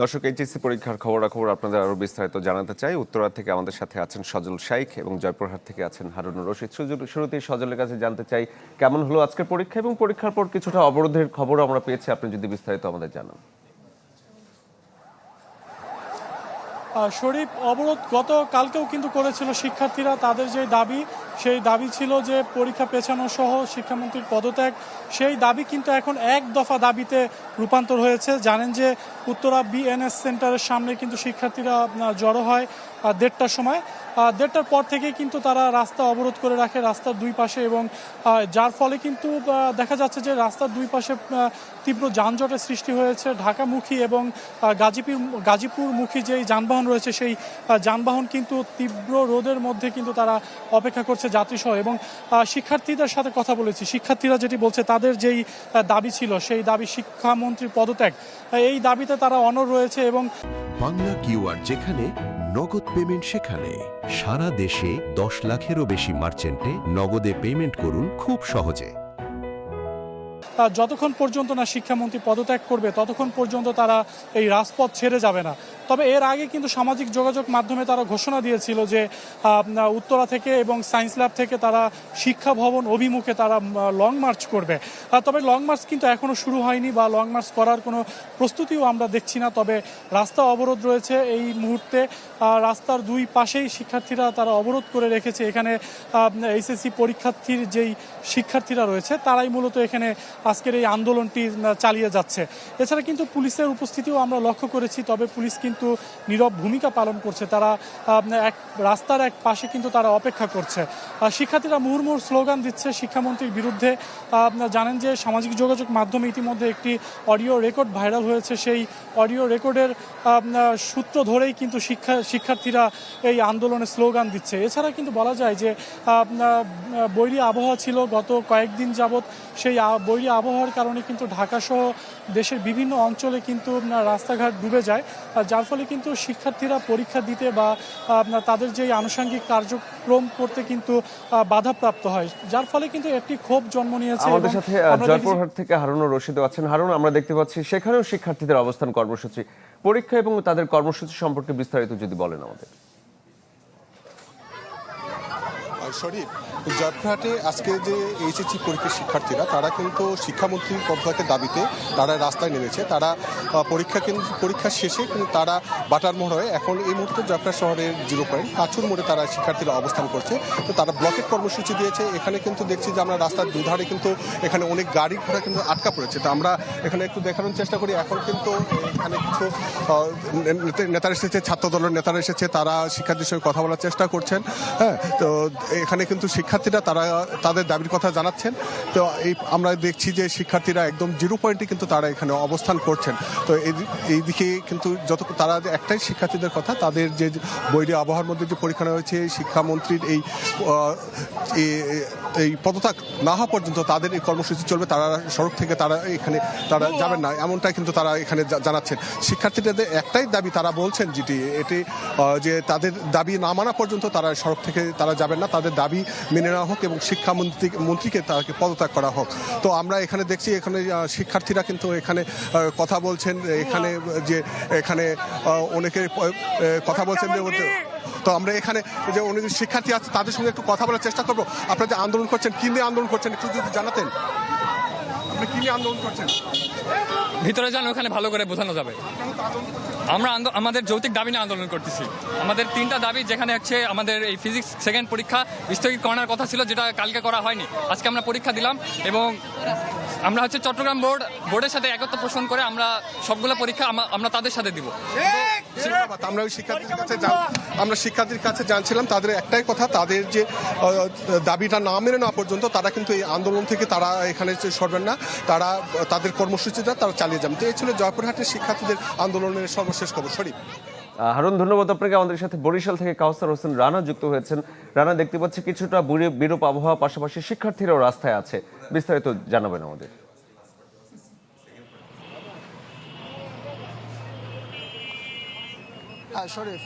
দর্শক, এইচএসসি পরীক্ষার খবরাখবর আপনাদের আরো বিস্তারিত জানাতে চাই। উত্তরা থেকে আমাদের সাথে আছেন সজল শাইখ এবং জয়পুরহাট থেকে আছেন হারুনুর রশিদ। শুরুতেই সজলের কাছে জানতে চাই, কেমন হলো আজকের পরীক্ষা এবং পরীক্ষার পর কিছুটা অবরোধের খবর আমরা পেয়েছি, আপনি যদি বিস্তারিত আমাদের জানান। শরীফ, অবরোধ গতকালকেও কিন্তু করেছিল শিক্ষার্থীরা। তাদের যে দাবি, সেই দাবি ছিল যে পরীক্ষা পেছানো সহ শিক্ষামন্ত্রীর পদত্যাগ। সেই দাবি কিন্তু এখন এক দফা দাবিতে রূপান্তর হয়েছে। জানেন যে উত্তরা বিএনএস সেন্টারের সামনে কিন্তু শিক্ষার্থীরা জড়ো হয় 1:30টার সময়। 1:30টার পর থেকেই কিন্তু তারা রাস্তা অবরোধ করে রাখে রাস্তার দুই পাশে, এবং যার ফলে কিন্তু দেখা যাচ্ছে যে রাস্তার দুই পাশে তীব্র যানজটের সৃষ্টি হয়েছে। ঢাকামুখী এবং গাজীপুরমুখী যেই যানবাহন রয়েছে, সেই যানবাহন কিন্তু তীব্র রোদের মধ্যে কিন্তু তারা অপেক্ষা করছে যাত্রীসহ। এবং শিক্ষার্থীদের সাথে কথা বলেছি, শিক্ষার্থীরা যেটি বলছে, তাদের যেই দাবি ছিল, সেই দাবি শিক্ষামন্ত্রীর পদত্যাগ, এই দাবিতে তারা অনড় রয়েছে। এবং বাংলা কিউআর যেখানে, নগদ পেমেন্ট সেখানে। সারা দেশে 10 লাখেরও বেশি মার্চেন্টে নগদে পেমেন্ট করুন খুব সহজে। যতক্ষণ পর্যন্ত না শিক্ষামন্ত্রী পদত্যাগ করবে, ততক্ষণ পর্যন্ত তারা এই রাজপথ ছেড়ে যাবে না। তবে এর আগে কিন্তু সামাজিক যোগাযোগ মাধ্যমে তারা ঘোষণা দিয়েছিল যে উত্তরা থেকে এবং সায়েন্স ল্যাব থেকে তারা শিক্ষা ভবন অভিমুখে তারা লং মার্চ করবে। তবে লং মার্চ কিন্তু এখনও শুরু হয়নি, বা লং মার্চ করার কোনো প্রস্তুতিও আমরা দেখছি না। তবে রাস্তা অবরোধ রয়েছে এই মুহূর্তে। রাস্তার দুই পাশেই শিক্ষার্থীরা তারা অবরোধ করে রেখেছে। এখানে এইচএসসি পরীক্ষার্থীর যেই শিক্ষার্থীরা রয়েছে, তারাই মূলত এখানে আজকের এই আন্দোলনটি চালিয়ে যাচ্ছে। এছাড়া কিন্তু পুলিশের উপস্থিতিও আমরা লক্ষ্য করেছি, তবে পুলিশ কিন্তু নীরব ভূমিকা পালন করছে। তারা রাস্তার এক পাশে কিন্তু তারা অপেক্ষা করছে। শিক্ষার্থীরা মুহুর্মুহু স্লোগান দিচ্ছে শিক্ষামন্ত্রীর বিরুদ্ধে। জানেন যে সামাজিক যোগাযোগ মাধ্যমে ইতিমধ্যে একটি অডিও রেকর্ড ভাইরাল হয়েছে। সেই অডিও রেকর্ডের সূত্র ধরেই কিন্তু শিক্ষার্থীরা এই আন্দোলনে স্লোগান দিচ্ছে। এছাড়া কিন্তু বলা যায় যে বৈরী আবহাওয়া ছিল গত কয়েকদিন যাবৎ। সেই বৈরী আবহাওয়ার কারণে কিন্তু ঢাকাসহ দেশের বিভিন্ন অঞ্চলে কিন্তু রাস্তাঘাট ডুবে যায়, যার ফলে কিন্তু শিক্ষার্থীরা পরীক্ষা দিতে বা তাদের যে আনুষঙ্গিক কার্যক্রম করতে কিন্তু বাধাপ্রাপ্ত হয়, যার ফলে কিন্তু একটি ক্ষোভ জন্ম নিয়েছে। আমাদের সাথে জয়পুরহাট থেকে হারুনুর রশিদ আছেন। হারুন, আমরা দেখতে পাচ্ছি সেখানেও শিক্ষার্থীদের অবস্থান কর্মসূচি। পরীক্ষা এবং তাদের কর্মসূচি সম্পর্কে বিস্তারিত যদি বলেন আমাদের। শরীফ, জয়পুরহাটে আজকে যে এইচএসসি পরীক্ষার শিক্ষার্থীরা, তারা কিন্তু শিক্ষামন্ত্রীর পদত্যাগের দাবিতে তারা রাস্তায় নেমেছে। তারা পরীক্ষা শেষে কিন্তু তারা বাটার মোড় হয়ে এখন এই মুহূর্তে জয়পুরহাট শহরের 0 পয়েন্ট কাছুর মোড়ে তারা শিক্ষার্থীরা অবস্থান করছে। তো তারা ব্লকের কর্মসূচি দিয়েছে। এখানে কিন্তু দেখছি যে আমরা রাস্তার দুধারে কিন্তু এখানে অনেক গাড়ি ঘোড়া কিন্তু আটকা পড়েছে। তো আমরা এখানে একটু দেখানোর চেষ্টা করি। এখন কিন্তু এখানে কিছু নেতারা এসেছে, ছাত্র দলের নেতারা এসেছে, তারা শিক্ষার্থীর সঙ্গে কথা বলার চেষ্টা করছেন। হ্যাঁ, তো এখানে কিন্তু শিক্ষার্থীরা তারা তাদের দাবির কথা জানাচ্ছেন। তো আমরা দেখছি যে শিক্ষার্থীরা একদম 0 পয়েন্টে কিন্তু তারা এখানে অবস্থান করছেন। তো এইদিকে কিন্তু তারা একটাই শিক্ষার্থীদের কথা, তাদের যে বৈরী আবহাওয়ার মধ্যে যে পরীক্ষা হয়েছে, শিক্ষামন্ত্রীর এই পদত্যাগ না হওয়া পর্যন্ত তাদের এই কর্মসূচি চলবে। তারা সড়ক থেকে তারা এখানে তারা যাবেন না, এমনটাই কিন্তু তারা এখানে জানাচ্ছেন। শিক্ষার্থীদের একটাই দাবি, তারা বলছেন এটি যে তাদের দাবি না মানা পর্যন্ত তারা সড়ক থেকে তারা যাবেন না, তাদের দাবি মেনে নেওয়া হোক এবং শিক্ষামন্ত্রীকে তাকে পদত্যাগ করা হোক। তো আমরা এখানে দেখছি এখানে শিক্ষার্থীরা কিন্তু এখানে কথা বলছেন। এখানে অনেকে কথা বলছেন। তো আমরা এখানে যে অনেক শিক্ষার্থী আছে তাদের সঙ্গে একটু কথা বলার চেষ্টা করবো। আপনারা যে আন্দোলন করছেন, কি নিয়ে আন্দোলন করছেন একটু যদি জানাতেন। আপনি কি নিয়ে আন্দোলন করছেন? ভিতরে যান, ওখানে ভালো করে বোঝানো যাবে। আমরা আমাদের যৌক্তিক দাবি নিয়ে আন্দোলন করতেছি। আমাদের 3টা দাবি, যেখানে হচ্ছে আমাদের এই ফিজিক্স সেকেন্ড পরীক্ষা স্থগিত করার কথা ছিল, যেটা কালকে করা হয়নি। আজকে আমরা পরীক্ষা দিলাম এবং আমরা হচ্ছে চট্টগ্রাম বোর্ডের সাথে একত্র পোষণ করে আমরা সবগুলো পরীক্ষা আমরা তাদের সাথে দিব। আমরা শিক্ষার্থীর কাছে জানছিলাম, তাদের একটাই কথা, তাদের যে দাবিটা না মেনে নেওয়া পর্যন্ত তারা কিন্তু এই আন্দোলন থেকে তারা এখানে সরবেন না, তারা তাদের কর্মসূচিটা তারা চালিয়ে যাবেন। তো এই ছিল জয়পুরহাটের শিক্ষার্থীদের আন্দোলনের সর্বশেষ খবর। শরীফ। হারুন, ধন্যবাদ আপনাকে। আমাদের সাথে বরিশাল থেকে কাউসার হোসেন রানা যুক্ত হয়েছেন। রানা, দেখতে পাচ্ছি কিছুটা বিরূপ আবহাওয়া, পাশাপাশি শিক্ষার্থীরাও রাস্তায় আছে, বিস্তারিত জানাবেন আমাদের। শরীফ,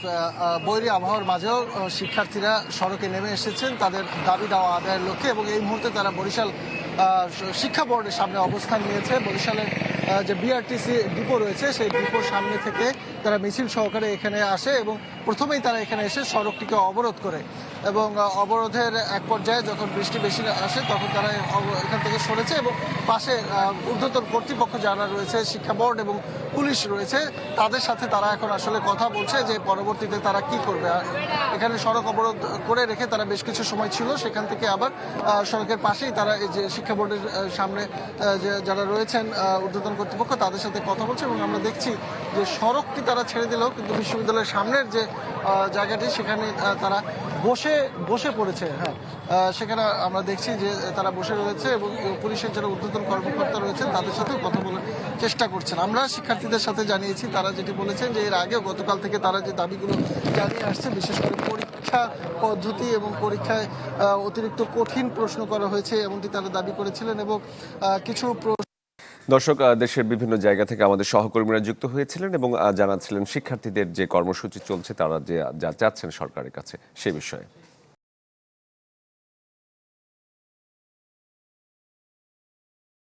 বৈরী আবহাওয়ার মাঝেও শিক্ষার্থীরা সড়কে নেমে এসেছেন তাদের দাবি দেওয়া আদায়ের লক্ষ্যে, এবং এই মুহূর্তে তারা বরিশাল শিক্ষা বোর্ডের সামনে অবস্থান নিয়েছে। বরিশালের যে বিআরটিসি ডিপো রয়েছে সেই ডিপোর সামনে থেকে তারা মিছিল সহকারে এখানে আসে এবং প্রথমেই তারা এখানে এসে সড়কটিকে অবরোধ করে এবং অবরোধের এক পর্যায়ে যখন বৃষ্টি বেশি আসে তখন তারা এখান থেকে সরেছে এবং পাশে ঊর্ধ্বতন কর্তৃপক্ষ যারা রয়েছে শিক্ষা বোর্ড এবং পুলিশ রয়েছে তাদের সাথে তারা এখন আসলে কথা বলছে যে পরবর্তীতে তারা কি করবে। এখানে সড়ক অবরোধ করে রেখে তারা বেশ কিছু সময় ছিল, সেখান থেকে আবার সড়কের পাশেই তারা এই যে শিক্ষা বোর্ডের সামনে যারা রয়েছেন ঊর্ধ্বতন কর্তৃপক্ষ তাদের সাথে কথা বলছে এবং আমরা দেখছি যে সড়কটি তারা ছেড়ে দিলেও কিন্তু বিশ্ববিদ্যালয়ের সামনের যে জায়গাটি সেখানে তারা বসে পড়েছে। হ্যাঁ, সেখানে আমরা দেখছি যে তারা বসে রয়েছে এবং পুলিশের যারা ঊর্ধ্বতন কর্মকর্তা রয়েছেন তাদের সাথেও কথা বলার চেষ্টা করছেন। আমরা শিক্ষার্থীদের সাথে জানিয়েছি, তারা যেটি বলেছেন যে এর আগেও গতকাল থেকে তারা যে দাবিগুলো জানিয়ে আসছে, বিশেষ করে পরীক্ষা পদ্ধতি এবং পরীক্ষায় অতিরিক্ত কঠিন প্রশ্ন করা হয়েছে এমনটি তারা দাবি করেছিলেন এবং কিছু দর্শক, দেশের বিভিন্ন জায়গা থেকে আমাদের সহকর্মীরা যুক্ত হয়েছিলেন এবং জানাচ্ছিলেন শিক্ষার্থীদের যে কর্মসূচি চলছে তারা যা চাচ্ছেন সরকারের কাছে সে বিষয়ে।